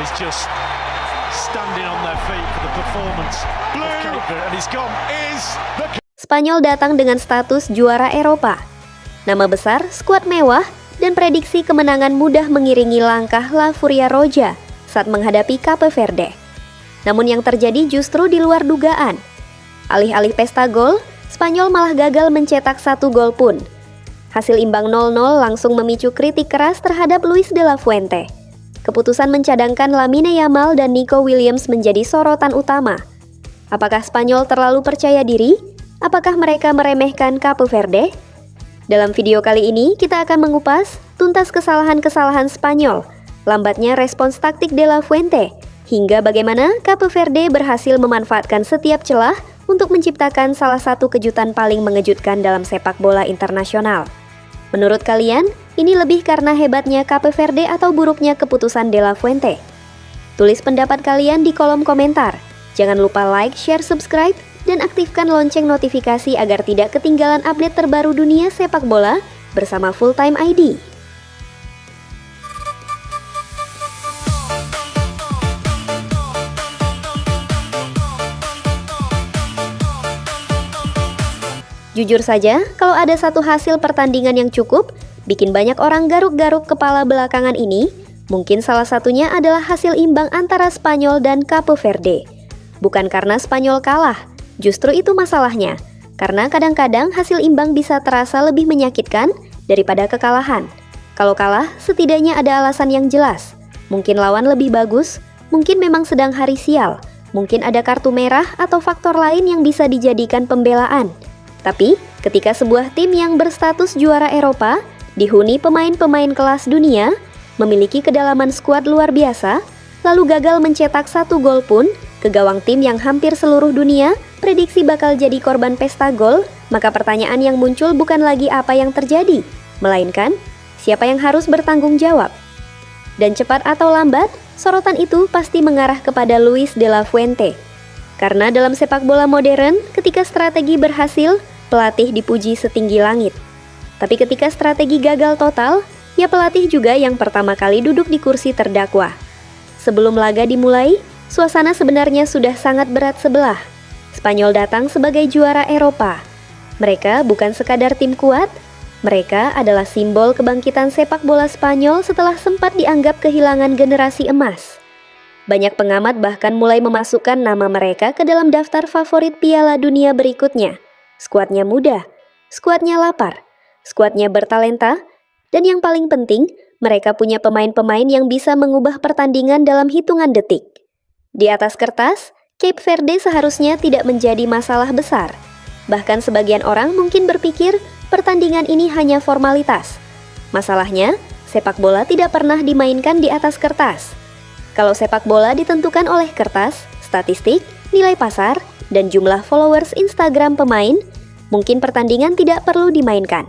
is just standing on their feet for the performance of Cape Verde, and he's gone. Is the Spanyol datang dengan status juara Eropa. Nama besar, skuad mewah, dan prediksi kemenangan mudah mengiringi langkah La Furia Roja saat menghadapi Cape Verde. Namun yang terjadi justru di luar dugaan. Alih-alih pesta gol, Spanyol malah gagal mencetak 1 gol pun. Hasil imbang 0-0 langsung memicu kritik keras terhadap Luis de la Fuente. Keputusan mencadangkan Lamine Yamal dan Nico Williams menjadi sorotan utama. Apakah Spanyol terlalu percaya diri? Apakah mereka meremehkan Cape Verde? Dalam video kali ini, kita akan mengupas tuntas kesalahan-kesalahan Spanyol, lambatnya respons taktik de la Fuente, hingga bagaimana Cape Verde berhasil memanfaatkan setiap celah untuk menciptakan salah satu kejutan paling mengejutkan dalam sepak bola internasional. Menurut kalian, ini lebih karena hebatnya Cape Verde atau buruknya keputusan de la Fuente? Tulis pendapat kalian di kolom komentar. Jangan lupa like, share, subscribe, dan aktifkan lonceng notifikasi agar tidak ketinggalan update terbaru dunia sepak bola bersama Fulltime ID. Jujur saja, kalau ada satu hasil pertandingan yang cukup bikin banyak orang garuk-garuk kepala belakangan ini, mungkin salah satunya adalah hasil imbang antara Spanyol dan Cape Verde. Bukan karena Spanyol kalah, justru itu masalahnya, karena kadang-kadang hasil imbang bisa terasa lebih menyakitkan daripada kekalahan. Kalau kalah, setidaknya ada alasan yang jelas. Mungkin lawan lebih bagus, mungkin memang sedang hari sial, mungkin ada kartu merah atau faktor lain yang bisa dijadikan pembelaan. Tapi, ketika sebuah tim yang berstatus juara Eropa, dihuni pemain-pemain kelas dunia, memiliki kedalaman skuad luar biasa, lalu gagal mencetak 1 gol pun ke gawang tim yang hampir seluruh dunia prediksi bakal jadi korban pesta gol, maka pertanyaan yang muncul bukan lagi apa yang terjadi, melainkan siapa yang harus bertanggung jawab. Dan cepat atau lambat, sorotan itu pasti mengarah kepada Luis de la Fuente. Karena dalam sepak bola modern, ketika strategi berhasil, pelatih dipuji setinggi langit. Tapi ketika strategi gagal total, ya pelatih juga yang pertama kali duduk di kursi terdakwa. Sebelum laga dimulai, suasana sebenarnya sudah sangat berat sebelah. Spanyol datang sebagai juara Eropa. Mereka bukan sekadar tim kuat, mereka adalah simbol kebangkitan sepak bola Spanyol setelah sempat dianggap kehilangan generasi emas. Banyak pengamat bahkan mulai memasukkan nama mereka ke dalam daftar favorit Piala Dunia berikutnya. Skuadnya muda, skuadnya lapar, skuadnya bertalenta, dan yang paling penting, mereka punya pemain-pemain yang bisa mengubah pertandingan dalam hitungan detik. Di atas kertas, Cape Verde seharusnya tidak menjadi masalah besar. Bahkan sebagian orang mungkin berpikir pertandingan ini hanya formalitas. Masalahnya, sepak bola tidak pernah dimainkan di atas kertas. Kalau sepak bola ditentukan oleh kertas, statistik, nilai pasar, dan jumlah followers Instagram pemain, mungkin pertandingan tidak perlu dimainkan.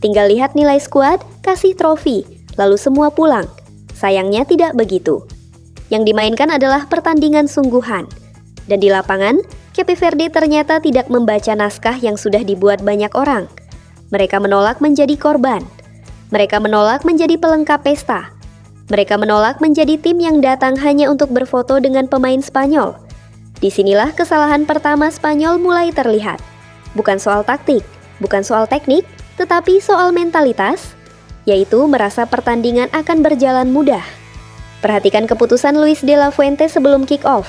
Tinggal lihat nilai skuad, kasih trofi, lalu semua pulang. Sayangnya tidak begitu. Yang dimainkan adalah pertandingan sungguhan. Dan di lapangan, Cape Verde ternyata tidak membaca naskah yang sudah dibuat banyak orang. Mereka menolak menjadi korban. Mereka menolak menjadi pelengkap pesta. Mereka menolak menjadi tim yang datang hanya untuk berfoto dengan pemain Spanyol. Disinilah kesalahan pertama Spanyol mulai terlihat. Bukan soal taktik, bukan soal teknik, tetapi soal mentalitas, yaitu merasa pertandingan akan berjalan mudah. Perhatikan keputusan Luis de la Fuente sebelum kick-off.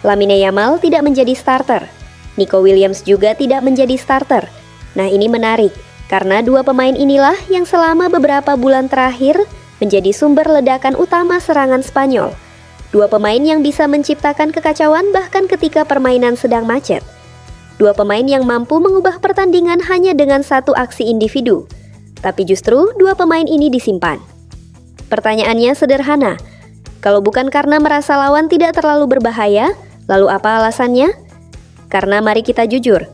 Lamine Yamal tidak menjadi starter. Nico Williams juga tidak menjadi starter. Nah, ini menarik, karena dua pemain inilah yang selama beberapa bulan terakhir menjadi sumber ledakan utama serangan Spanyol. Dua pemain yang bisa menciptakan kekacauan bahkan ketika permainan sedang macet. Dua pemain yang mampu mengubah pertandingan hanya dengan satu aksi individu. Tapi justru dua pemain ini disimpan. Pertanyaannya sederhana. Kalau bukan karena merasa lawan tidak terlalu berbahaya, lalu apa alasannya? Karena mari kita jujur.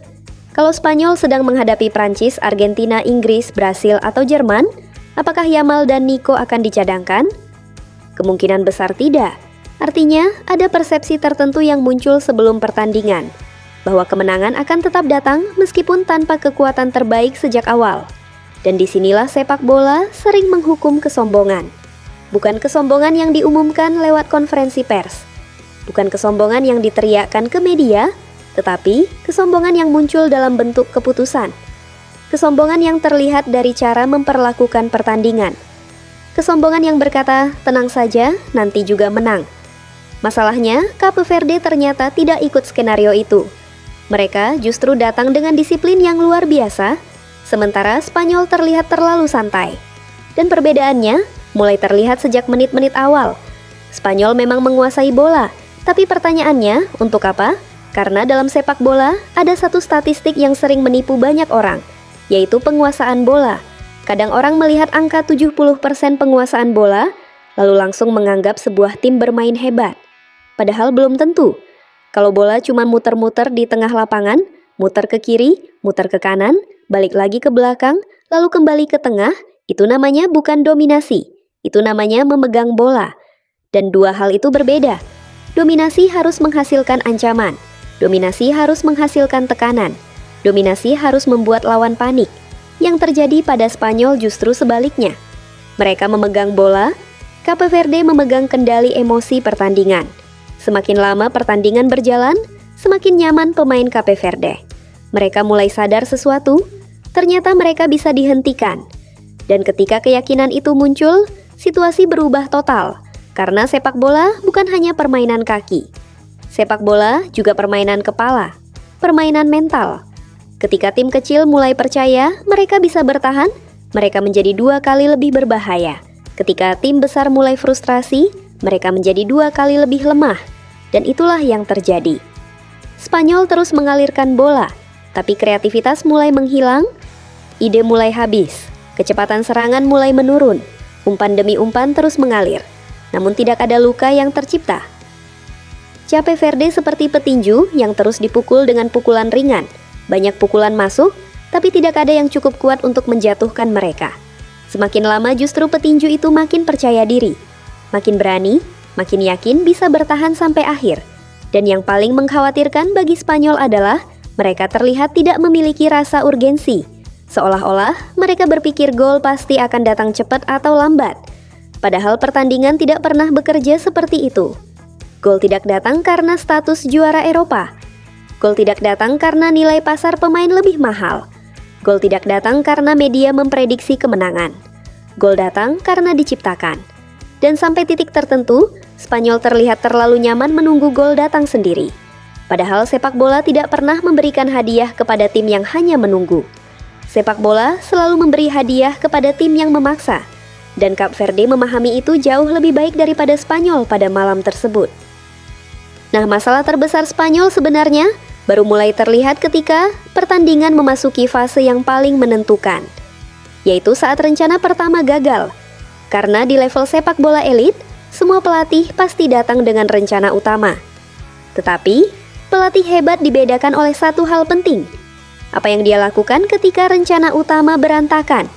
Kalau Spanyol sedang menghadapi Prancis, Argentina, Inggris, Brasil, atau Jerman, apakah Yamal dan Nico akan dicadangkan? Kemungkinan besar tidak. Artinya, ada persepsi tertentu yang muncul sebelum pertandingan, bahwa kemenangan akan tetap datang meskipun tanpa kekuatan terbaik sejak awal. Dan disinilah sepak bola sering menghukum kesombongan. bukan kesombongan yang diumumkan lewat konferensi pers, bukan kesombongan yang diteriakkan ke media, tetapi kesombongan yang muncul dalam bentuk keputusan. Kesombongan yang terlihat dari cara memperlakukan pertandingan. Kesombongan yang berkata, tenang saja, nanti juga menang. Masalahnya, Cape Verde ternyata tidak ikut skenario itu. Mereka justru datang dengan disiplin yang luar biasa, sementara Spanyol terlihat terlalu santai. Dan perbedaannya mulai terlihat sejak menit-menit awal. Spanyol memang menguasai bola, tapi pertanyaannya, untuk apa? Karena dalam sepak bola, ada satu statistik yang sering menipu banyak orang, yaitu penguasaan bola. Kadang orang melihat angka 70% penguasaan bola, lalu langsung menganggap sebuah tim bermain hebat. Padahal belum tentu. Kalau bola cuma muter-muter di tengah lapangan, muter ke kiri, muter ke kanan, balik lagi ke belakang, lalu kembali ke tengah, itu namanya bukan dominasi. Itu namanya memegang bola. Dan dua hal itu berbeda. Dominasi harus menghasilkan ancaman. Dominasi harus menghasilkan tekanan. Dominasi harus membuat lawan panik. Yang terjadi pada Spanyol justru sebaliknya. Mereka memegang bola, Cape Verde memegang kendali emosi pertandingan. Semakin lama pertandingan berjalan, semakin nyaman pemain Cape Verde. Mereka mulai sadar sesuatu, ternyata mereka bisa dihentikan. Dan ketika keyakinan itu muncul, situasi berubah total. Karena sepak bola bukan hanya permainan kaki. Sepak bola juga permainan kepala, permainan mental. Ketika tim kecil mulai percaya mereka bisa bertahan, mereka menjadi 2 kali lebih berbahaya. Ketika tim besar mulai frustrasi, mereka menjadi 2 kali lebih lemah. Dan itulah yang terjadi. Spanyol terus mengalirkan bola, tapi kreativitas mulai menghilang, ide mulai habis, kecepatan serangan mulai menurun, umpan demi umpan terus mengalir, namun tidak ada luka yang tercipta. Cape Verde seperti petinju yang terus dipukul dengan pukulan ringan. Banyak pukulan masuk, tapi tidak ada yang cukup kuat untuk menjatuhkan mereka. Semakin lama justru petinju itu makin percaya diri, makin berani, makin yakin bisa bertahan sampai akhir. Dan yang paling mengkhawatirkan bagi Spanyol adalah mereka terlihat tidak memiliki rasa urgensi. Seolah-olah mereka berpikir gol pasti akan datang cepat atau lambat. Padahal pertandingan tidak pernah bekerja seperti itu. Gol tidak datang karena status juara Eropa. Gol tidak datang karena nilai pasar pemain lebih mahal. Gol tidak datang karena media memprediksi kemenangan. Gol datang karena diciptakan. Dan sampai titik tertentu, Spanyol terlihat terlalu nyaman menunggu gol datang sendiri. Padahal sepak bola tidak pernah memberikan hadiah kepada tim yang hanya menunggu. Sepak bola selalu memberi hadiah kepada tim yang memaksa. Dan Cape Verde memahami itu jauh lebih baik daripada Spanyol pada malam tersebut. Nah, masalah terbesar Spanyol sebenarnya baru mulai terlihat ketika pertandingan memasuki fase yang paling menentukan, yaitu saat rencana pertama gagal. Karena di level sepak bola elit, semua pelatih pasti datang dengan rencana utama. Tetapi, pelatih hebat dibedakan oleh satu hal penting. Apa yang dia lakukan ketika rencana utama berantakan?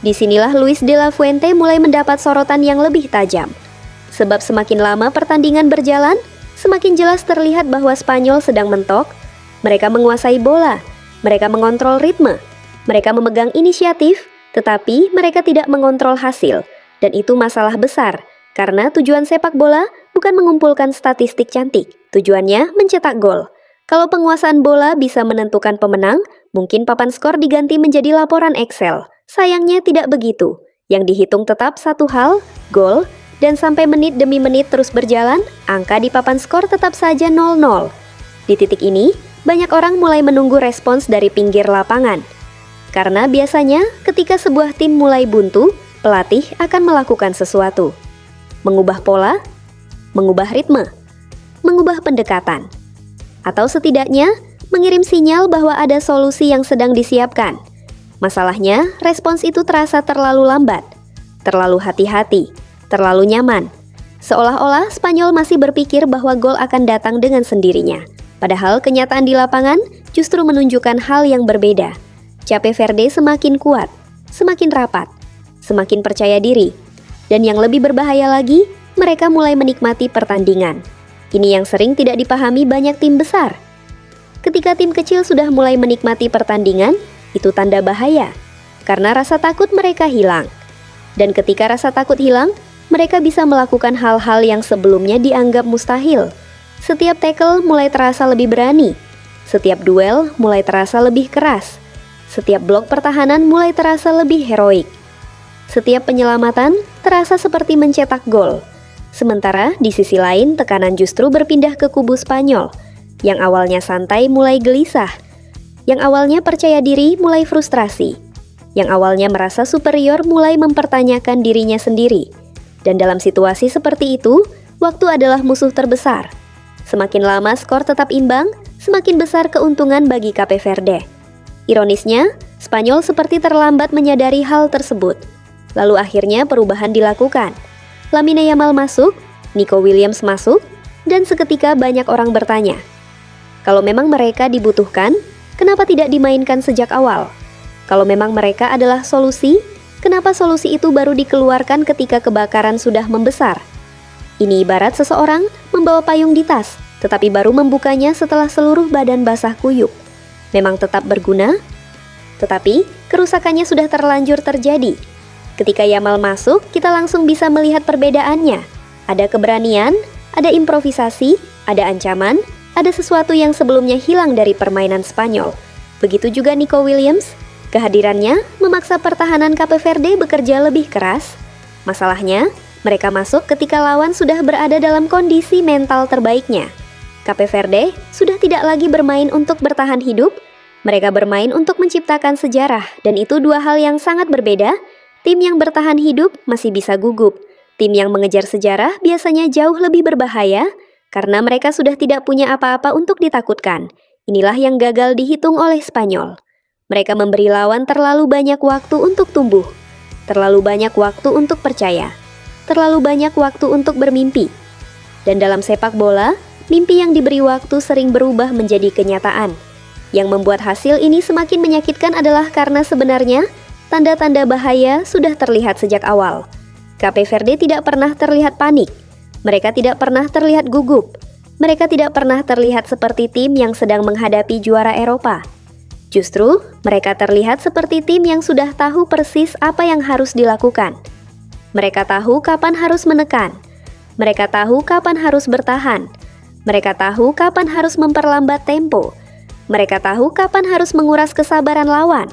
Disinilah Luis de la Fuente mulai mendapat sorotan yang lebih tajam. Sebab semakin lama pertandingan berjalan, semakin jelas terlihat bahwa Spanyol sedang mentok. Mereka menguasai bola, mereka mengontrol ritme, mereka memegang inisiatif, tetapi mereka tidak mengontrol hasil. Dan itu masalah besar, karena tujuan sepak bola bukan mengumpulkan statistik cantik, tujuannya mencetak gol. Kalau penguasaan bola bisa menentukan pemenang, mungkin papan skor diganti menjadi laporan Excel. Sayangnya tidak begitu. Yang dihitung tetap satu hal, gol, dan sampai menit demi menit terus berjalan, angka di papan skor tetap saja 0-0. Di titik ini, banyak orang mulai menunggu respons dari pinggir lapangan. Karena biasanya ketika sebuah tim mulai buntu, pelatih akan melakukan sesuatu. Mengubah pola, mengubah ritme, mengubah pendekatan. Atau setidaknya, mengirim sinyal bahwa ada solusi yang sedang disiapkan. Masalahnya, respons itu terasa terlalu lambat, terlalu hati-hati, terlalu nyaman. Seolah-olah Spanyol masih berpikir bahwa gol akan datang dengan sendirinya. Padahal kenyataan di lapangan justru menunjukkan hal yang berbeda. Cape Verde semakin kuat, semakin rapat, semakin percaya diri. Dan yang lebih berbahaya lagi, mereka mulai menikmati pertandingan. Ini yang sering tidak dipahami banyak tim besar. Ketika tim kecil sudah mulai menikmati pertandingan, itu tanda bahaya. Karena rasa takut mereka hilang. Dan ketika rasa takut hilang, mereka bisa melakukan hal-hal yang sebelumnya dianggap mustahil. Setiap tackle mulai terasa lebih berani. Setiap duel mulai terasa lebih keras. Setiap blok pertahanan mulai terasa lebih heroik. Setiap penyelamatan terasa seperti mencetak gol. Sementara di sisi lain tekanan justru berpindah ke kubu Spanyol. Yang awalnya santai mulai gelisah. Yang awalnya percaya diri mulai frustrasi. Yang awalnya merasa superior mulai mempertanyakan dirinya sendiri. Dan dalam situasi seperti itu, waktu adalah musuh terbesar. Semakin lama skor tetap imbang, semakin besar keuntungan bagi Cape Verde. Ironisnya, Spanyol seperti terlambat menyadari hal tersebut. Lalu akhirnya perubahan dilakukan. Lamine Yamal masuk, Nico Williams masuk, dan seketika banyak orang bertanya, kalau memang mereka dibutuhkan, kenapa tidak dimainkan sejak awal? Kalau memang mereka adalah solusi, kenapa solusi itu baru dikeluarkan ketika kebakaran sudah membesar? Ini ibarat seseorang membawa payung di tas, tetapi baru membukanya setelah seluruh badan basah kuyup. Memang tetap berguna, tetapi kerusakannya sudah terlanjur terjadi. Ketika Yamal masuk, kita langsung bisa melihat perbedaannya. Ada keberanian, ada improvisasi, ada ancaman, ada sesuatu yang sebelumnya hilang dari permainan Spanyol. Begitu juga Nico Williams. Kehadirannya memaksa pertahanan Cape Verde bekerja lebih keras. Masalahnya, mereka masuk ketika lawan sudah berada dalam kondisi mental terbaiknya. Cape Verde sudah tidak lagi bermain untuk bertahan hidup, mereka bermain untuk menciptakan sejarah, dan itu dua hal yang sangat berbeda. Tim yang bertahan hidup masih bisa gugup. Tim yang mengejar sejarah biasanya jauh lebih berbahaya, karena mereka sudah tidak punya apa-apa untuk ditakutkan. Inilah yang gagal dihitung oleh Spanyol. Mereka memberi lawan terlalu banyak waktu untuk tumbuh, terlalu banyak waktu untuk percaya, terlalu banyak waktu untuk bermimpi. Dan dalam sepak bola, mimpi yang diberi waktu sering berubah menjadi kenyataan. Yang membuat hasil ini semakin menyakitkan adalah karena sebenarnya tanda-tanda bahaya sudah terlihat sejak awal. Cape Verde tidak pernah terlihat panik. Mereka tidak pernah terlihat gugup. Mereka tidak pernah terlihat seperti tim yang sedang menghadapi juara Eropa. Justru, mereka terlihat seperti tim yang sudah tahu persis apa yang harus dilakukan. Mereka tahu kapan harus menekan. Mereka tahu kapan harus bertahan. Mereka tahu kapan harus memperlambat tempo. Mereka tahu kapan harus menguras kesabaran lawan.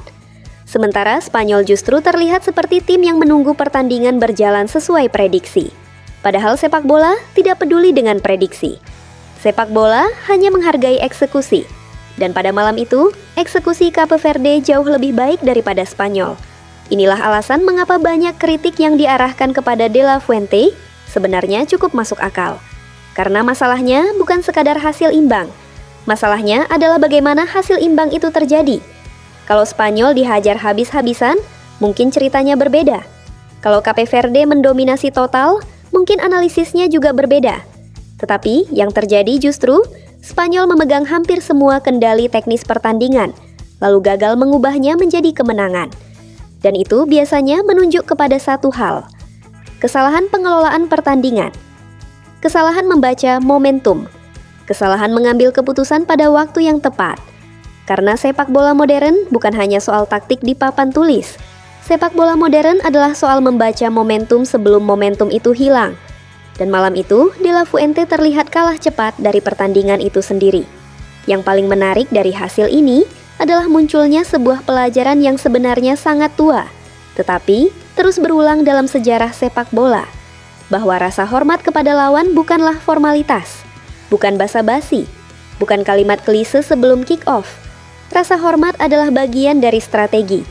Sementara Spanyol justru terlihat seperti tim yang menunggu pertandingan berjalan sesuai prediksi. Padahal sepak bola tidak peduli dengan prediksi. Sepak bola hanya menghargai eksekusi. Dan pada malam itu, eksekusi Cape Verde jauh lebih baik daripada Spanyol. Inilah alasan mengapa banyak kritik yang diarahkan kepada De La Fuente sebenarnya cukup masuk akal. Karena masalahnya bukan sekadar hasil imbang. Masalahnya adalah bagaimana hasil imbang itu terjadi. Kalau Spanyol dihajar habis-habisan, mungkin ceritanya berbeda. Kalau Cape Verde mendominasi total, mungkin analisisnya juga berbeda. Tetapi yang terjadi justru Spanyol memegang hampir semua kendali teknis pertandingan, lalu gagal mengubahnya menjadi kemenangan. Dan itu biasanya menunjuk kepada satu hal, kesalahan pengelolaan pertandingan, kesalahan membaca momentum, kesalahan mengambil keputusan pada waktu yang tepat. Karena sepak bola modern bukan hanya soal taktik di papan tulis. Sepak bola modern adalah soal membaca momentum sebelum momentum itu hilang. Dan malam itu, De La Fuente terlihat kalah cepat dari pertandingan itu sendiri. Yang paling menarik dari hasil ini adalah munculnya sebuah pelajaran yang sebenarnya sangat tua, tetapi terus berulang dalam sejarah sepak bola, bahwa rasa hormat kepada lawan bukanlah formalitas, bukan basa-basi, bukan kalimat klise sebelum kick-off. Rasa hormat adalah bagian dari strategi.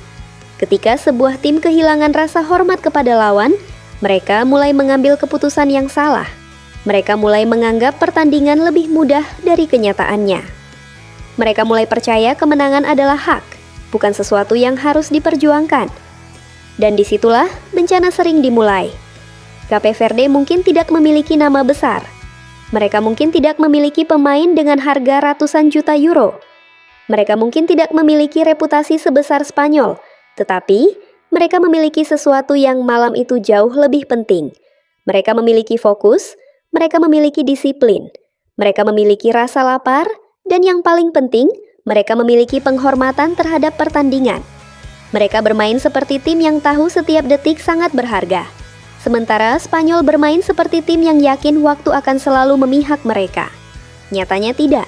Ketika sebuah tim kehilangan rasa hormat kepada lawan, mereka mulai mengambil keputusan yang salah. Mereka mulai menganggap pertandingan lebih mudah dari kenyataannya. Mereka mulai percaya kemenangan adalah hak, bukan sesuatu yang harus diperjuangkan. Dan disitulah bencana sering dimulai. Cape Verde mungkin tidak memiliki nama besar. Mereka mungkin tidak memiliki pemain dengan harga ratusan juta euro. Mereka mungkin tidak memiliki reputasi sebesar Spanyol, tetapi mereka memiliki sesuatu yang malam itu jauh lebih penting. Mereka memiliki fokus, mereka memiliki disiplin, mereka memiliki rasa lapar, dan yang paling penting, mereka memiliki penghormatan terhadap pertandingan. Mereka bermain seperti tim yang tahu setiap detik sangat berharga. Sementara Spanyol bermain seperti tim yang yakin waktu akan selalu memihak mereka. Nyatanya tidak.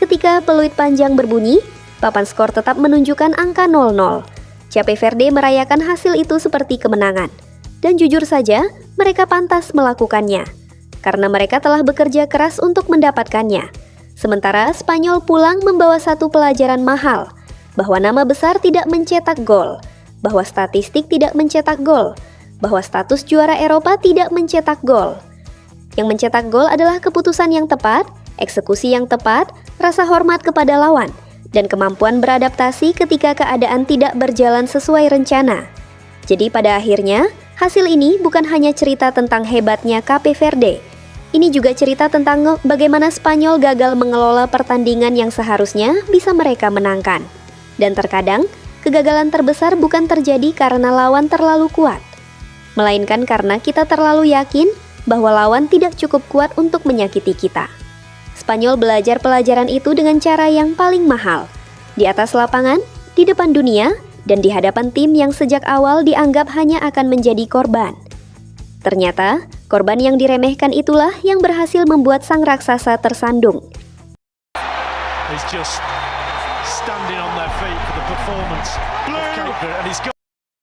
Ketika peluit panjang berbunyi, papan skor tetap menunjukkan angka 0-0. Cape Verde merayakan hasil itu seperti kemenangan. Dan jujur saja, mereka pantas melakukannya. Karena mereka telah bekerja keras untuk mendapatkannya. Sementara Spanyol pulang membawa satu pelajaran mahal, bahwa nama besar tidak mencetak gol, bahwa statistik tidak mencetak gol, bahwa status juara Eropa tidak mencetak gol. Yang mencetak gol adalah keputusan yang tepat, eksekusi yang tepat, rasa hormat kepada lawan, dan kemampuan beradaptasi ketika keadaan tidak berjalan sesuai rencana. Jadi pada akhirnya, hasil ini bukan hanya cerita tentang hebatnya Cape Verde. Ini juga cerita tentang bagaimana Spanyol gagal mengelola pertandingan yang seharusnya bisa mereka menangkan. Dan terkadang, kegagalan terbesar bukan terjadi karena lawan terlalu kuat, melainkan karena kita terlalu yakin bahwa lawan tidak cukup kuat untuk menyakiti kita. Spanyol belajar pelajaran itu dengan cara yang paling mahal, di atas lapangan, di depan dunia, dan di hadapan tim yang sejak awal dianggap hanya akan menjadi korban. Ternyata, korban yang diremehkan itulah yang berhasil membuat sang raksasa tersandung. He's just standing on their feet for the performance of Cape Verde, and he's got